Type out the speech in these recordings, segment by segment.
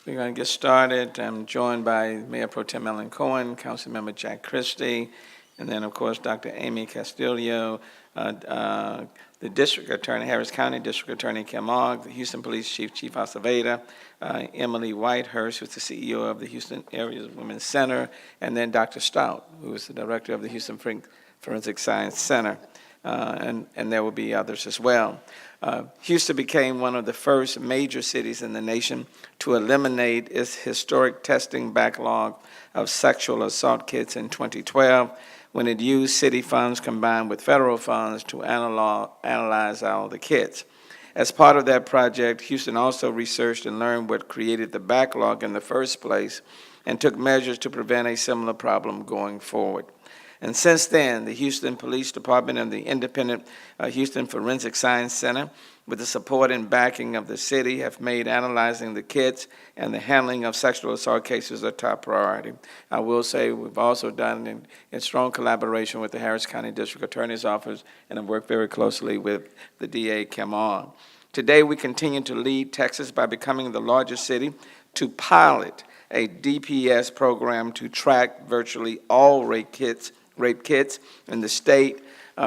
We're going to get started. I'm joined by Mayor Pro Tem Ellen Cohen, Councilmember Jack Christie, and then, of course, Dr. Amy Castillo, the District Attorney, Harris County District Attorney Kim Ogg, the Houston Police Chief, Chief Art Acevedo, Emilee Whitehurst, who's the CEO of the Houston Area Women's Center, and then Dr. Stout, who is the Director of the Houston Forensic Science Center, and there will be others as well. Houston became one of the first major cities in the nation to eliminate its historic testing backlog of sexual assault kits in 2012, when it used city funds combined with federal funds to analyze all the kits. As part of that project, Houston also researched and learned what created the backlog in the first place and took measures to prevent a similar problem going forward. And since then, the Houston Police Department and the independent Houston Forensic Science Center, with the support and backing of the city, have made analyzing the kits and the handling of sexual assault cases a top priority. I will say we've also done in strong collaboration with the Harris County District Attorney's Office and have worked very closely with the DA, Kim Ogg. Today, we continue to lead Texas by becoming the largest city to pilot a DPS program to track virtually all rape kits in the state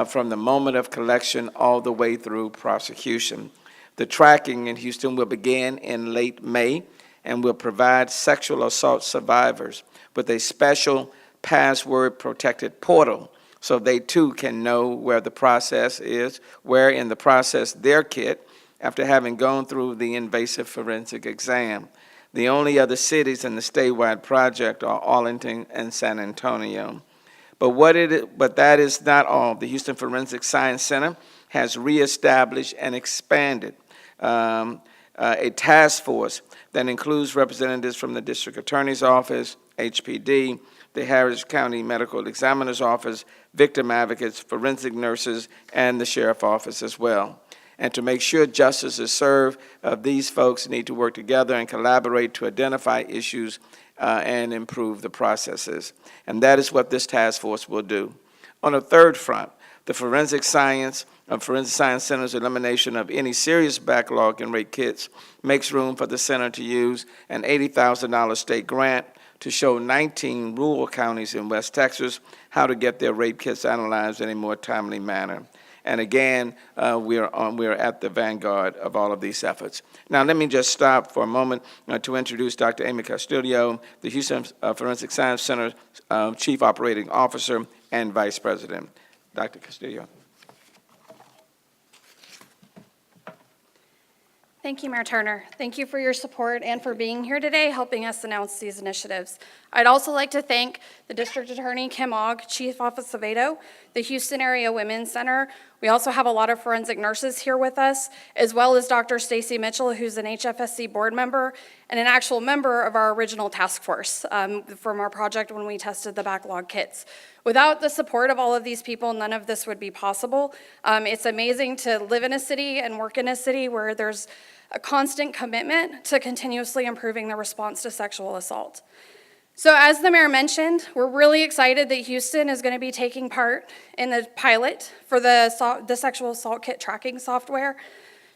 from the moment of collection all the way through prosecution. The tracking in Houston will begin in late May and will provide sexual assault survivors with a special password-protected portal so they too can know where the process is, where in the process their kit, after having gone through the invasive forensic exam. The only other cities in the statewide project are Arlington and San Antonio. But that is not all. The Houston Forensic Science Center has reestablished and expanded a task force that includes representatives from the District Attorney's Office, HPD, the Harris County Medical Examiner's Office, victim advocates, forensic nurses, and the Sheriff's Office as well. And to make sure justice is served, these folks need to work together and collaborate to identify issues and improve the processes. And that is what this task force will do. On a third front, the Forensic Science Center's elimination of any serious backlog in rape kits makes room for the center to use an $80,000 state grant to show 19 rural counties in West Texas how to get their rape kits analyzed in a more timely manner. And again, we're at the vanguard of all of these efforts. Now, let me just stop for a moment to introduce Dr. Amy Castillo, the Houston Forensic Science Center Chief Operating Officer and Vice President. Dr. Castillo. Thank you, Mayor Turner. Thank you for your support and for being here today, helping us announce these initiatives. I'd also like to thank the District Attorney Kim Ogg, Chief Art Acevedo, the Houston Area Women's Center. We also have a lot of forensic nurses here with us, as well as Dr. Stacy Mitchell, who's an HFSC board member and an actual member of our original task force from our project when we tested the backlog kits. Without the support of all of these people, none of this would be possible. It's amazing to live in a city and work in a city where there's a constant commitment to continuously improving the response to sexual assault. So as the mayor mentioned, we're really excited that Houston is going to be taking part in the pilot for the sexual assault kit tracking software.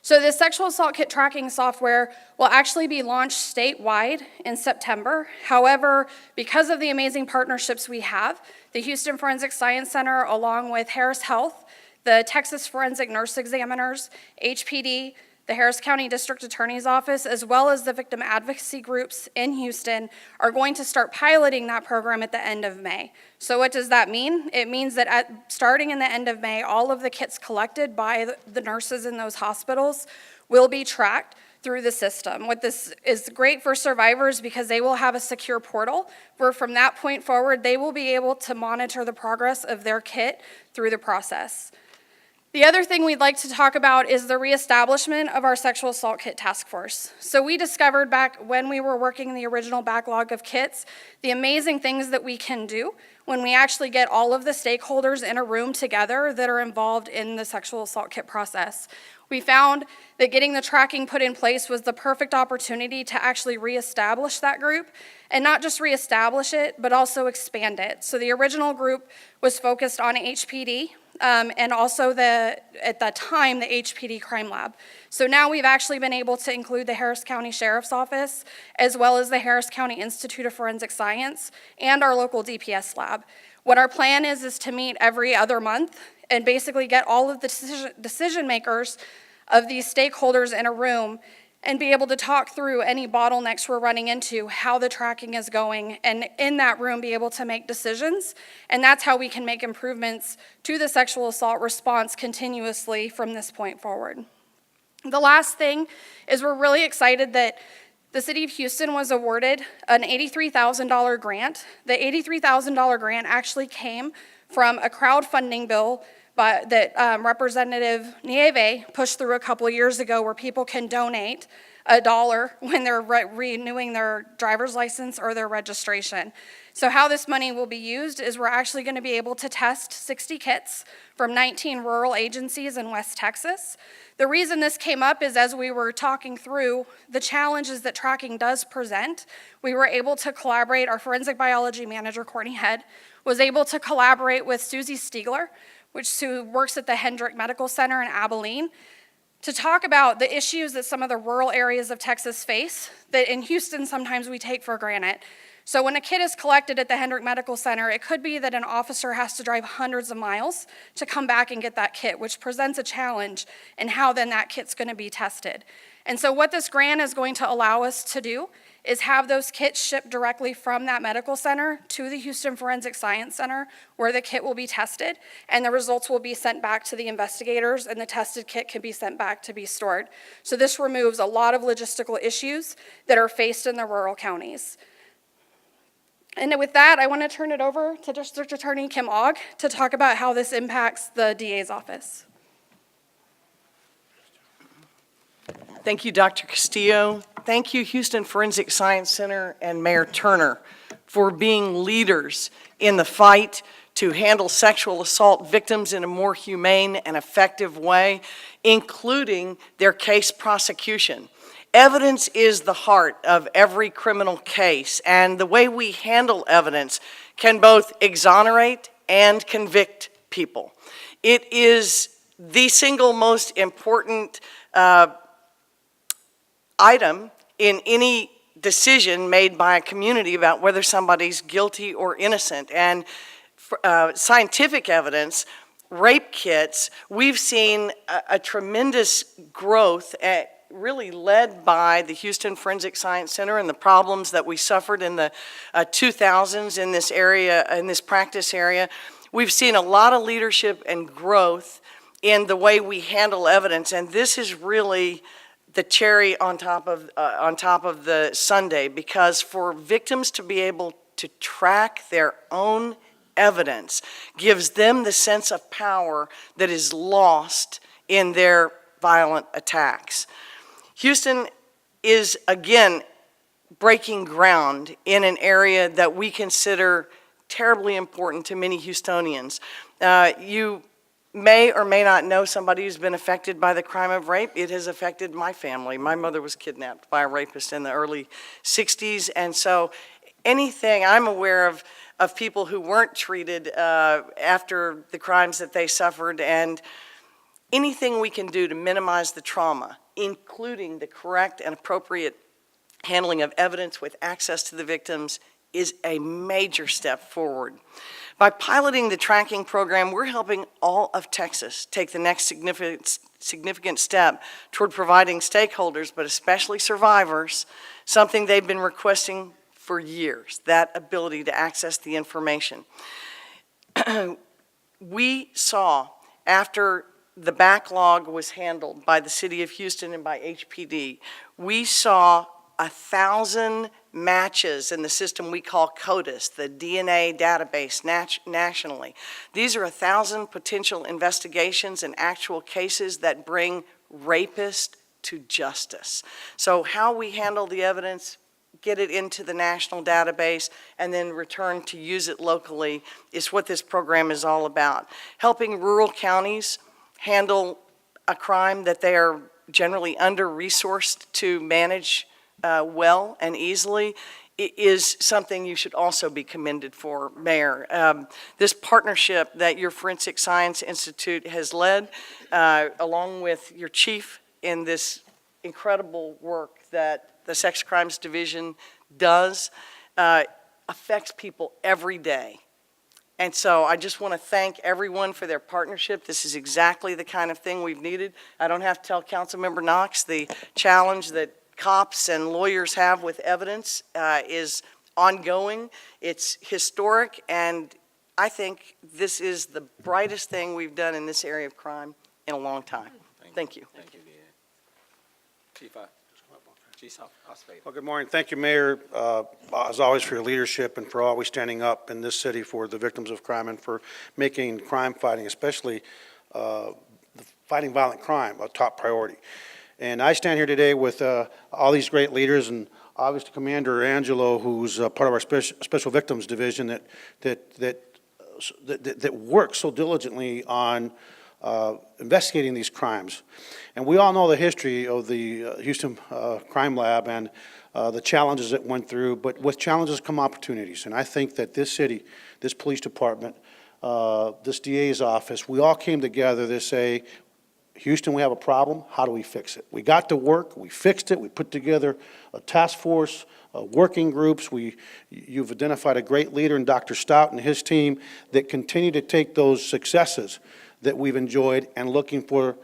So the sexual assault kit tracking software will actually be launched statewide in September. However, because of the amazing partnerships we have, the Houston Forensic Science Center, along with Harris Health, the Texas Forensic Nurse Examiners, HPD, the Harris County District Attorney's Office, as well as the victim advocacy groups in Houston, are going to start piloting that program at the end of May. So what does that mean? It means that starting in the end of May, all of the kits collected by the nurses in those hospitals will be tracked through the system. What this is great for survivors because they will have a secure portal where from that point forward, they will be able to monitor the progress of their kit through the process. The other thing we'd like to talk about is the reestablishment of our sexual assault kit task force. So we discovered back when we were working the original backlog of kits, the amazing things that we can do when we actually get all of the stakeholders in a room together that are involved in the sexual assault kit process. We found that getting the tracking put in place was the perfect opportunity to actually reestablish that group, and not just reestablish it, but also expand it. So the original group was focused on HPD, and also at that time, the HPD Crime Lab. So now we've actually been able to include the Harris County Sheriff's Office, as well as the Harris County Institute of Forensic Science, and our local DPS lab. What our plan is to meet every other month and basically get all of the decision makers of these stakeholders in a room and be able to talk through any bottlenecks we're running into, how the tracking is going, and in that room be able to make decisions. And that's how we can make improvements to the sexual assault response continuously from this point forward. The last thing is we're really excited that the City of Houston was awarded an $83,000 grant. The $83,000 grant actually came from a crowdfunding bill that Representative Nieve pushed through a couple of years ago, where people can donate $1 when they're renewing their driver's license or their registration. So how this money will be used is we're actually going to be able to test 60 kits from 19 rural agencies in West Texas. The reason this came up is as we were talking through the challenges that tracking does present, we were able to collaborate. Our forensic biology manager, Courtney Head, was able to collaborate with Susie Stiegler, who works at the Hendrick Medical Center in Abilene, to talk about the issues that some of the rural areas of Texas face that in Houston sometimes we take for granted. So when a kit is collected at the Hendrick Medical Center, it could be that an officer has to drive hundreds of miles to come back and get that kit, which presents a challenge in how then that kit's going to be tested. And so what this grant is going to allow us to do is have those kits shipped directly from that medical center to the Houston Forensic Science Center, where the kit will be tested, and the results will be sent back to the investigators, and the tested kit can be sent back to be stored. So this removes a lot of logistical issues that are faced in the rural counties. And with that, I want to turn it over to District Attorney Kim Ogg to talk about how this impacts the DA's office. Thank you, Dr. Castillo. Thank you, Houston Forensic Science Center and Mayor Turner, for being leaders in the fight to handle sexual assault victims in a more humane and effective way, including their case prosecution. Evidence is the heart of every criminal case, and the way we handle evidence can both exonerate and convict people. It is the single most important item in any decision made by a community about whether somebody's guilty or innocent. And scientific evidence, rape kits, we've seen a tremendous growth really led by the Houston Forensic Science Center and the problems that we suffered in the 2000s in this area, in this practice area. We've seen a lot of leadership and growth in the way we handle evidence, and this is really the cherry on top of the sundae, because for victims to be able to track their own evidence gives them the sense of power that is lost in their violent attacks. Houston is, again, breaking ground in an area that we consider terribly important to many Houstonians. You may or may not know somebody who's been affected by the crime of rape. It has affected my family. My mother was kidnapped by a rapist in the early 60s, and so anything, I'm aware of people who weren't treated after the crimes that they suffered, and anything we can do to minimize the trauma, including the correct and appropriate handling of evidence with access to the victims, is a major step forward. By piloting the tracking program, we're helping all of Texas take the next significant step toward providing stakeholders, but especially survivors, something they've been requesting for years, that ability to access the information. We saw, after the backlog was handled by the City of Houston and by HPD, we saw 1,000 matches in the system we call CODIS, the DNA database nationally. These are 1,000 potential investigations and actual cases that bring rapists to justice. So how we handle the evidence, get it into the national database, and then return to use it locally is what this program is all about. Helping rural counties handle a crime that they are generally under-resourced to manage well and easily is something you should also be commended for, Mayor. This partnership that your Forensic Science Institute has led, along with your chief in this incredible work that the Sex Crimes Division does, affects people every day. And so I just want to thank everyone for their partnership. This is exactly the kind of thing we've needed. I don't have to tell Councilmember Knox the challenge that cops and lawyers have with evidence is ongoing. It's historic, and I think this is the brightest thing we've done in this area of crime in a long time. Thank you. Thank you, Chief Acevedo. Well, good morning. Thank you, Mayor, as always, for your leadership and for always standing up in this city for the victims of crime and for making crime fighting, especially fighting violent crime, a top priority. And I stand here today with all these great leaders, and obviously Commander Angelo, who's part of our Special Victims Division that works so diligently on investigating these crimes. And we all know the history of the Houston Crime Lab and the challenges it went through, but with challenges come opportunities. And I think that this city, this police department, this DA's office, we all came together to say, Houston, we have a problem. How do we fix it? We got to work. We fixed it. We put together a task force, working groups. You've identified a great leader in Dr. Stout and his team that continue to take those successes that we've enjoyed and looking for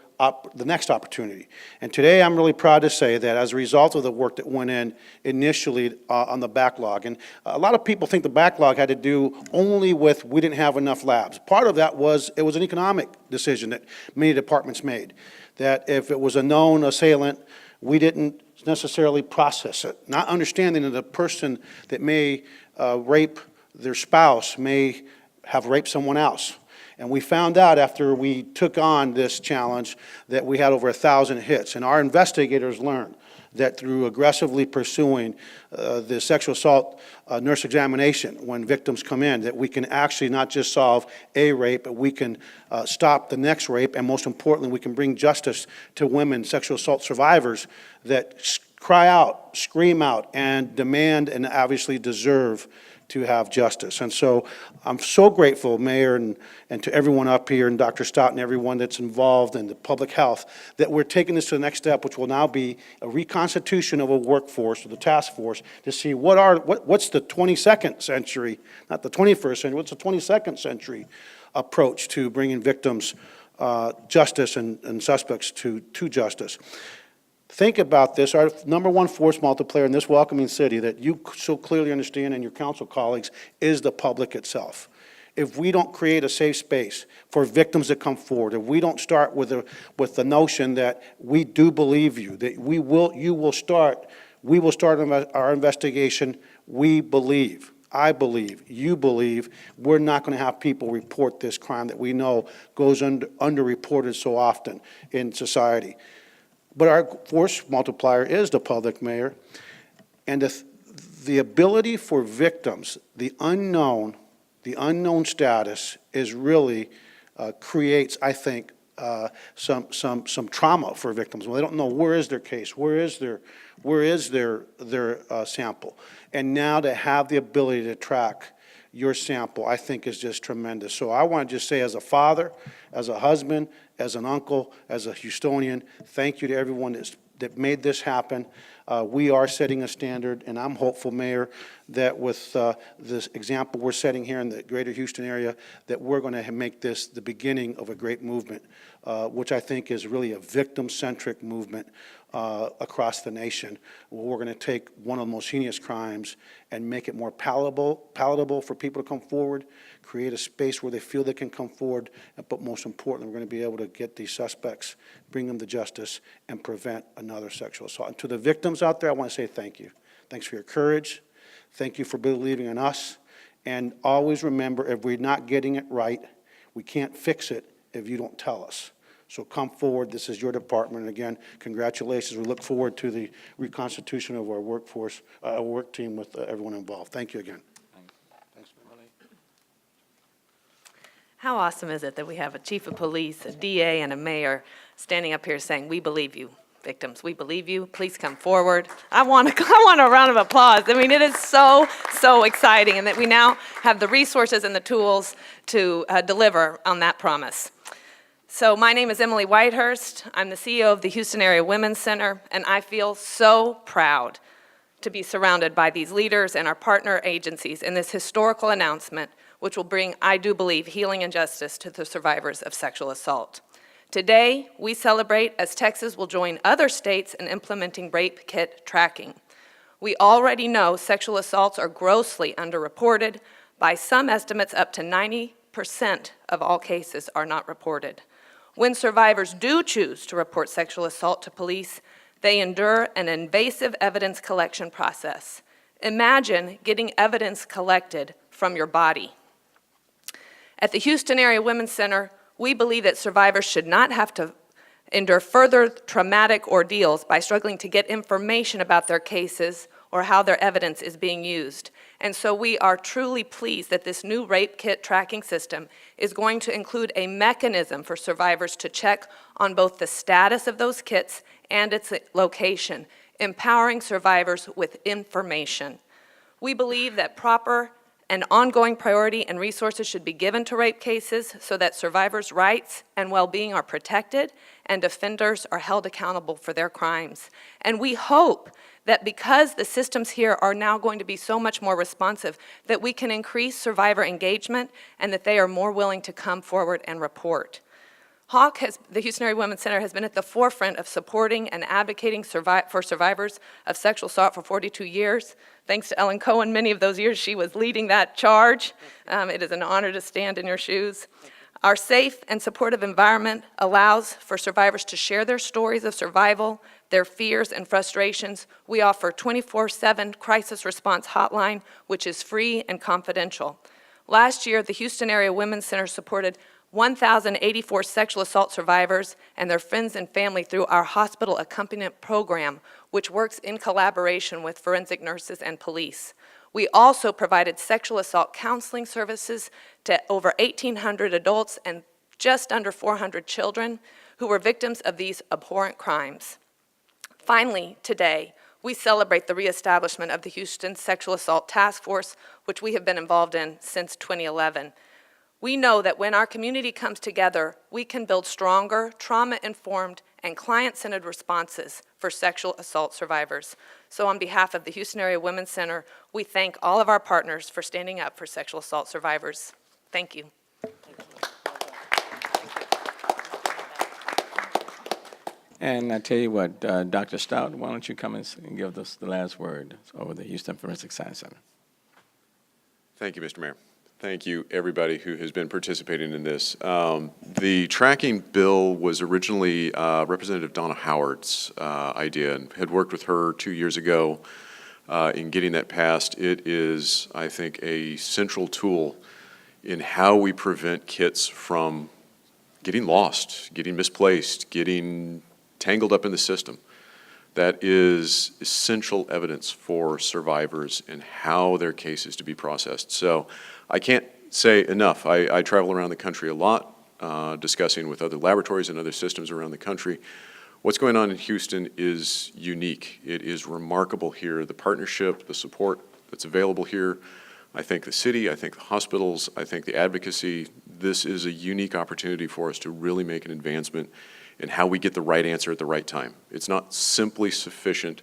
the next opportunity. And today I'm really proud to say that as a result of the work that went in initially on the backlog, and a lot of people think the backlog had to do only with we didn't have enough labs. Part of that was it was an economic decision that many departments made, that if it was a known assailant, we didn't necessarily process it, not understanding that the person that may rape their spouse may have raped someone else. And we found out after we took on this challenge that we had over 1,000 hits. And our investigators learned that through aggressively pursuing the sexual assault nurse examination when victims come in, that we can actually not just solve a rape, but we can stop the next rape, and most importantly, we can bring justice to women, sexual assault survivors that cry out, scream out, and demand and obviously deserve to have justice. And so I'm so grateful, Mayor, and to everyone up here, and Dr. Stout and everyone that's involved in the public health, that we're taking this to the next step, which will now be a reconstitution of a workforce, of the task force, to see what's the 22nd century, not the 21st century, what's the 22nd century approach to bringing victims justice and suspects to justice. Think about this. Our number one force multiplier in this welcoming city that you so clearly understand and your council colleagues is the public itself. If we don't create a safe space for victims to come forward, if we don't start with the notion that we do believe you, that we will start our investigation, we believe, I believe, you believe, we're not going to have people report this crime that we know goes underreported so often in society. But our force multiplier is the public, Mayor, and the ability for victims, the unknown status is really creates, I think, some trauma for victims. Well, they don't know where is their case, where is their sample, and now to have the ability to track your sample, I think is just tremendous. So I want to just say, as a father, as a husband, as an uncle, as a Houstonian, thank you to everyone that made this happen. We are setting a standard, and I'm hopeful, Mayor, that with this example we're setting here in the greater Houston area, that we're going to make this the beginning of a great movement, which I think is really a victim-centric movement across the nation. We're going to take one of the most heinous crimes and make it more palatable for people to come forward, create a space where they feel they can come forward, but most importantly, we're going to be able to get these suspects, bring them to justice, and prevent another sexual assault. And to the victims out there, I want to say thank you. Thanks for your courage. Thank you for believing in us. And always remember, if we're not getting it right, we can't fix it if you don't tell us. So come forward. This is your department. And again, congratulations. We look forward to the reconstitution of our workforce, work team with everyone involved. Thank you again. Thanks, Emilee. How awesome is it that we have a chief of police, a DA, and a mayor standing up here saying, we believe you. victims. We believe you. Please come forward. I want a round of applause. I mean, it is so, so exciting, and that we now have the resources and the tools to deliver on that promise. So my name is Emilee Whitehurst. I'm the CEO of the Houston Area Women's Center, and I feel so proud to be surrounded by these leaders and our partner agencies in this historical announcement, which will bring, I do believe, healing and justice to the survivors of sexual assault. Today, we celebrate as Texas will join other states in implementing rape kit tracking. We already know sexual assaults are grossly underreported. By some estimates, up to 90% of all cases are not reported. When survivors do choose to report sexual assault to police, they endure an invasive evidence collection process. Imagine getting evidence collected from your body. At the Houston Area Women's Center, we believe that survivors should not have to endure further traumatic ordeals by struggling to get information about their cases or how their evidence is being used. And so we are truly pleased that this new rape kit tracking system is going to include a mechanism for survivors to check on both the status of those kits and its location, empowering survivors with information. We believe that proper and ongoing priority and resources should be given to rape cases so that survivors' rights and well-being are protected and offenders are held accountable for their crimes. And we hope that because the systems here are now going to be so much more responsive, that we can increase survivor engagement and that they are more willing to come forward and report. The Houston Area Women's Center has been at the forefront of supporting and advocating for survivors of sexual assault for 42 years. Thanks to Ellen Cohen, many of those years she was leading that charge. It is an honor to stand in your shoes. Our safe and supportive environment allows for survivors to share their stories of survival, their fears and frustrations. We offer 24/7 crisis response hotline, which is free and confidential. Last year, the Houston Area Women's Center supported 1,084 sexual assault survivors and their friends and family through our hospital accompaniment program, which works in collaboration with forensic nurses and police. We also provided sexual assault counseling services to over 1,800 adults and just under 400 children who were victims of these abhorrent crimes. Finally, today, we celebrate the reestablishment of the Houston Sexual Assault Task Force, which we have been involved in since 2011. We know that when our community comes together, we can build stronger, trauma-informed, and client-centered responses for sexual assault survivors. So on behalf of the Houston Area Women's Center, we thank all of our partners for standing up for sexual assault survivors. Thank you. And I tell you what, Dr. Stout, why don't you come and give us the last word over the Houston Forensic Science Center. Thank you, Mr. Mayor. Thank you, everybody who has been participating in this. The tracking bill was originally Representative Donna Howard's idea, and had worked with her 2 years ago in getting that passed. It is, I think, a central tool in how we prevent kits from getting lost, getting misplaced, getting tangled up in the system. That is essential evidence for survivors and how their case is to be processed. So I can't say enough. I travel around the country a lot, discussing with other laboratories and other systems around the country. What's going on in Houston is unique. It is remarkable here. The partnership, the support that's available here. I think the city, I think the hospitals, I think the advocacy. This is a unique opportunity for us to really make an advancement in how we get the right answer at the right time. It's not simply sufficient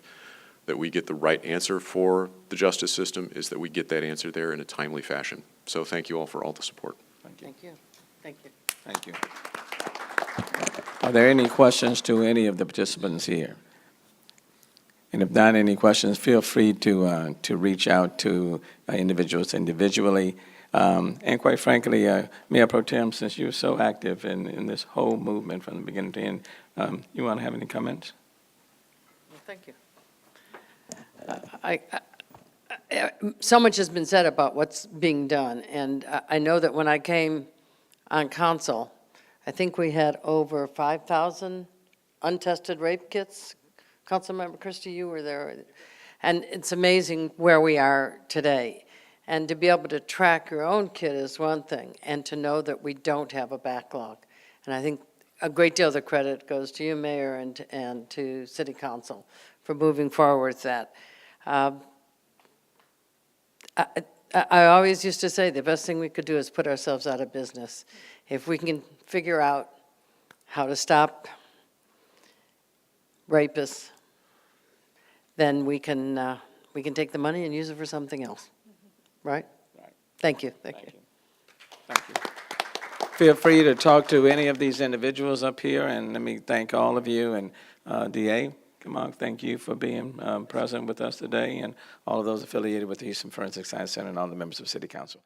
that we get the right answer for the justice system, is that we get that answer there in a timely fashion. So thank you all for all the support. Thank you. Thank you. Thank you. Thank you. Are there any questions to any of the participants here? And if not any questions, feel free to reach out to individuals individually. And quite frankly, Mayor Pro Tem, since you're so active in this whole movement from the beginning to end, you want to have any comments? Well, thank you. So much has been said about what's being done, and I know that when I came on council, I think we had over 5,000 untested rape kits. Councilmember Christie, you were there, and it's amazing where we are today. And to be able to track your own kit is one thing, and to know that we don't have a backlog. And I think a great deal of the credit goes to you, Mayor, and to City Council for moving forward with that. I always used to say the best thing we could do is put ourselves out of business. If we can figure out how to stop rapists, then we can take the money and use it for something else, right? Right. Thank you, thank you. Thank you. Feel free to talk to any of these individuals up here, and let me thank all of you, and DA Kim Ogg, thank you for being present with us today, and all of those affiliated with the Houston Forensic Science Center and all the members of City Council.